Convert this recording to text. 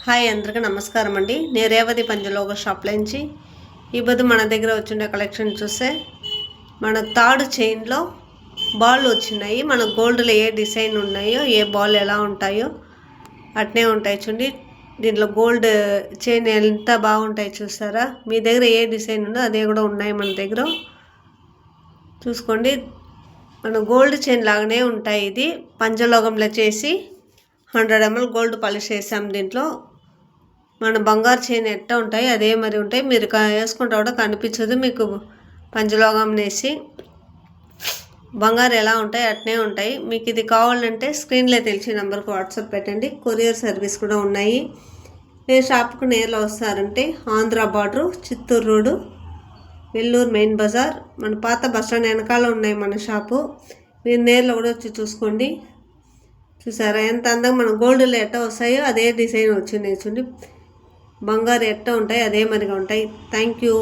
Hi అందరికీ నమస్కారం అండి. నేను రేవతి పంచలోగ షాప్లో నుంచి ఈరోజు మన దగ్గర వచ్చిన కలెక్షన్ చూస్తే మన తాడు చైన్లో బాల్ వచ్చినాయి. మన గోల్డ్లో ఏ డిజైన్ ఉన్నాయో ఏ బాల్ ఎలా ఉంటాయో అట్నే ఉంటాయి చూడండి. దీంట్లో గోల్డ్ చైన్ ఎంత బాగుంటాయి చూస్తారా. మీ దగ్గర ఏ డిజైన్ ఉందో అదే కూడా ఉన్నాయి మన దగ్గర. చూసుకోండి, మన గోల్డ్ చైన్ లాగానే ఉంటాయి. ఇది పంచలోకంలో చేసి 100 ml గోల్డ్ పాలిష్ చేసాం. దీంట్లో మన బంగారు చైన్ ఎట్ట ఉంటాయి అదే మరి ఉంటాయి. మీరు వేసుకుంటా కూడా కనిపించదు మీకు. పంచలోహం వేసి బంగారు ఎలా ఉంటాయి అట్నే ఉంటాయి. మీకు ఇది కావాలంటే స్క్రీన్లో తెలిసిన నెంబర్కి వాట్సాప్ పెట్టండి. కొరియర్ సర్వీస్ కూడా ఉన్నాయి. నేను షాప్కు నేరులో వస్తారంటే Andhra border, Chittoor road, Vellore main బజార్, మన పాత బస్ స్టాండ్ వెనకాల ఉన్నాయి మన షాపు. మీరు నేరులో కూడా వచ్చి చూసుకోండి. చూసారా ఎంత అందంగా మన గోల్డ్లో ఎట్ట వస్తాయో అదే డిజైన్ వచ్చింది చూడండి. బంగారు ఎట్ట ఉంటాయి అదే మరిగా ఉంటాయి. Thank you.